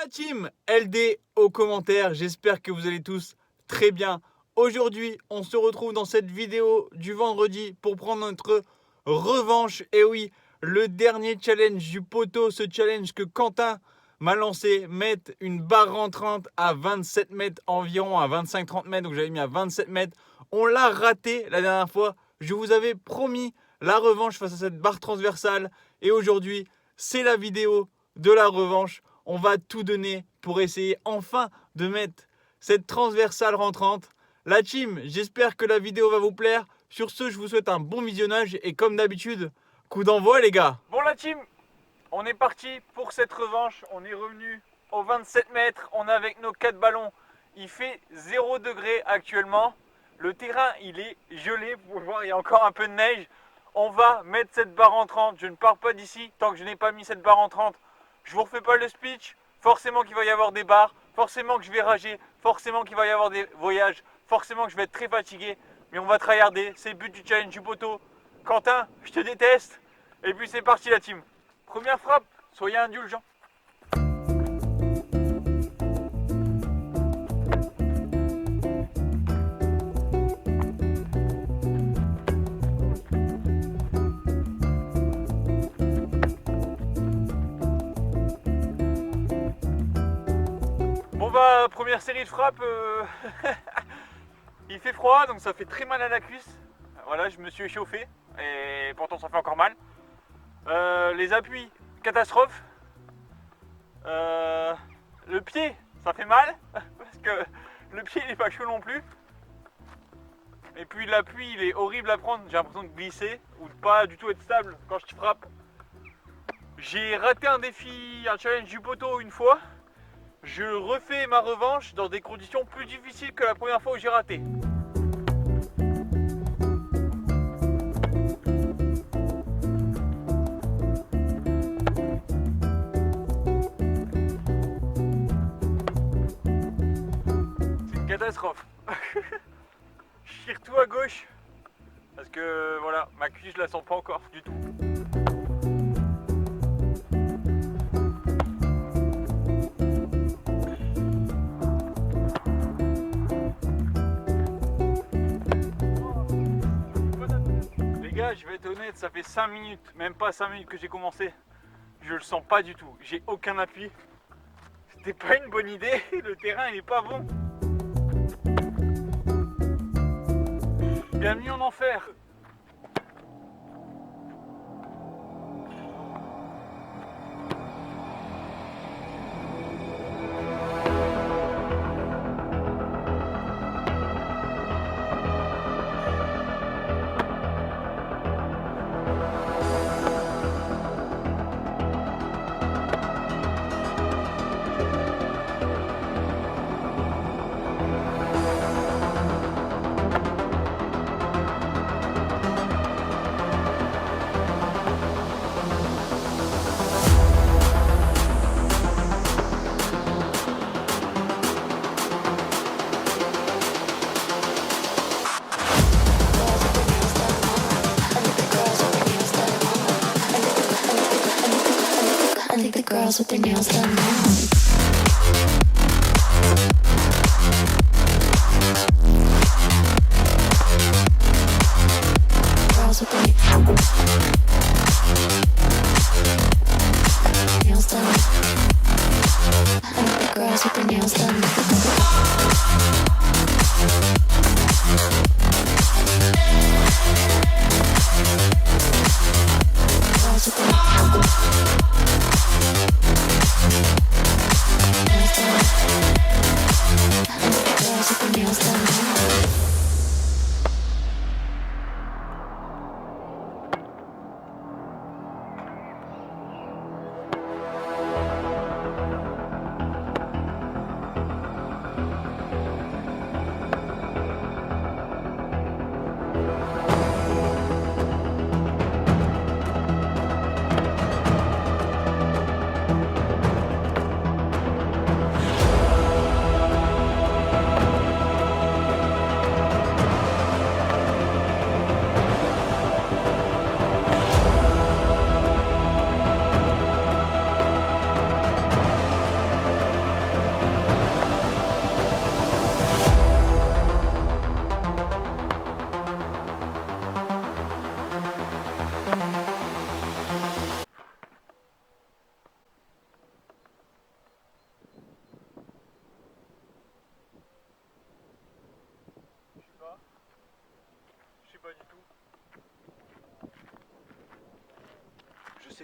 la team LD aux commentaires, j'espère que vous allez tous très bien. Aujourd'hui, on se retrouve dans cette vidéo du vendredi pour prendre notre revanche. Et oui, le dernier challenge du poteau, ce challenge que Quentin m'a lancé, mettre une barre rentrante à 27 mètres environ, à 25-30 mètres, donc j'avais mis à 27 mètres. On l'a raté la dernière fois, je vous avais promis la revanche face à cette barre transversale. Et aujourd'hui, c'est la vidéo de la revanche. On va tout donner pour essayer enfin de mettre cette transversale rentrante. La team, j'espère que la vidéo va vous plaire. Sur ce, je vous souhaite un bon visionnage et comme d'habitude, coup d'envoi les gars. Bon la team, on est parti pour cette revanche. On est revenu aux 27 mètres. On est avec nos 4 ballons. Il fait 0 degré actuellement. Le terrain, il est gelé. Vous pouvez voir, il y a encore un peu de neige. On va mettre cette barre entrante. Je ne pars pas d'ici tant que je n'ai pas mis cette barre entrante. Je vous refais pas le speech. Forcément qu'il va y avoir des barres. Forcément que je vais rager. Forcément qu'il va y avoir des voyages. Forcément que je vais être très fatigué. Mais on va tryharder. C'est le but du challenge du poteau. Quentin, je te déteste. Et puis c'est parti la team. Première frappe. Soyez indulgents. Bon bah première série de frappes, il fait froid donc ça fait très mal à la cuisse. Voilà, je me suis échauffé et pourtant ça fait encore mal. Les appuis, catastrophe. Le pied, ça fait mal parce que le pied il est pas chaud non plus. Et puis l'appui il est horrible à prendre, j'ai l'impression de glisser ou de pas du tout être stable quand je frappe. J'ai raté un défi, un challenge du poteau une fois. Je refais ma revanche dans des conditions plus difficiles que la première fois où j'ai raté. C'est une catastrophe. Je tire tout à gauche parce que voilà, ma cuisse je la sens pas encore du tout. Je vais être honnête, ça fait 5 minutes, même pas 5 minutes que j'ai commencé. Je le sens pas du tout, j'ai aucun appui. C'était pas une bonne idée, le terrain il est pas bon. Bienvenue en enfer. Girls with their nails done now. Girls with their nails done. I like the girls with their nails done. Girls with their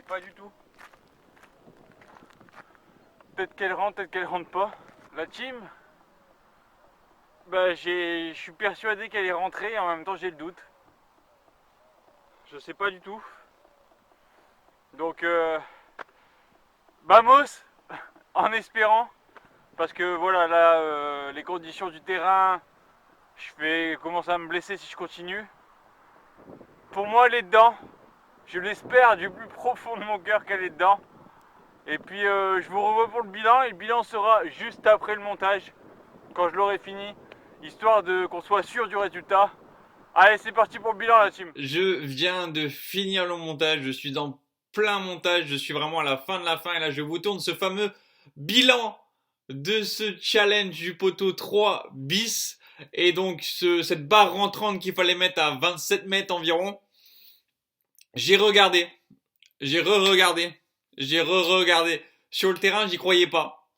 pas du tout. Peut-être qu'elle rentre pas. La team, bah je suis persuadé qu'elle est rentrée et en même temps j'ai le doute. Je sais pas du tout. Donc vamos, en espérant. Parce que voilà, là, les conditions du terrain, je vais commencer à me blesser si je continue. Pour moi, elle est dedans. Je l'espère du plus profond de mon cœur qu'elle est dedans. Et puis, je vous revois pour le bilan. Et le bilan sera juste après le montage, quand je l'aurai fini, histoire qu'on soit sûr du résultat. Allez, c'est parti pour le bilan, la team. Je viens de finir le montage. Je suis en plein montage. Je suis vraiment à la fin de la fin. Et là, je vous tourne ce fameux bilan de ce challenge du poteau 3 bis. Et donc, cette barre rentrante qu'il fallait mettre à 27 mètres environ. J'ai regardé. J'ai re-regardé. J'ai re-regardé. Sur le terrain, j'y croyais pas.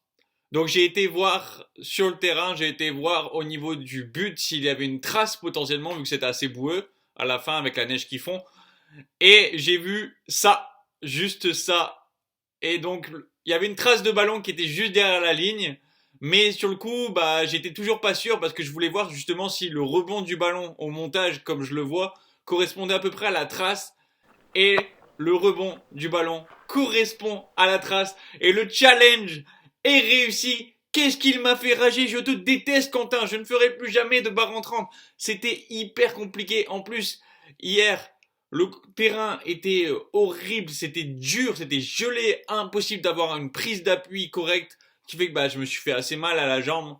Donc j'ai été voir sur le terrain, j'ai été voir au niveau du but s'il y avait une trace potentiellement, vu que c'était assez boueux à la fin avec la neige qui fond. Et j'ai vu ça, juste ça. Et donc il y avait une trace de ballon qui était juste derrière la ligne. Mais sur le coup, bah j'étais toujours pas sûr parce que je voulais voir justement si le rebond du ballon au montage, comme je le vois, correspondait à peu près à la trace. Et le rebond du ballon correspond à la trace. Et le challenge est réussi. Qu'est-ce qu'il m'a fait rager? Je te déteste, Quentin. Je ne ferai plus jamais de barre rentrante. C'était hyper compliqué. En plus, hier, le terrain était horrible. C'était dur, c'était gelé. Impossible d'avoir une prise d'appui correcte. Qui fait que bah, je me suis fait assez mal à la jambe.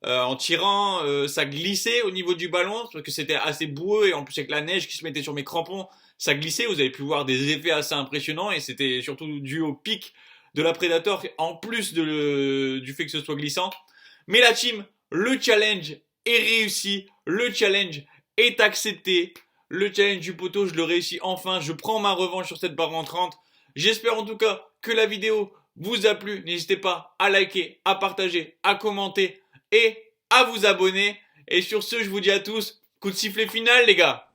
En tirant, ça glissait au niveau du ballon. Parce que c'était assez boueux. Et en plus, avec la neige qui se mettait sur mes crampons, ça glissait. Vous avez pu voir des effets assez impressionnants. Et c'était surtout dû au pic de la Predator, en plus du fait que ce soit glissant. Mais la team, le challenge est réussi, le challenge est accepté, le challenge du poteau, je le réussis enfin, je prends ma revanche sur cette barre rentrante. J'espère en tout cas que la vidéo vous a plu, n'hésitez pas à liker, à partager, à commenter et à vous abonner. Et sur ce, je vous dis à tous, coup de sifflet final les gars.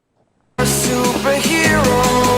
Superhero.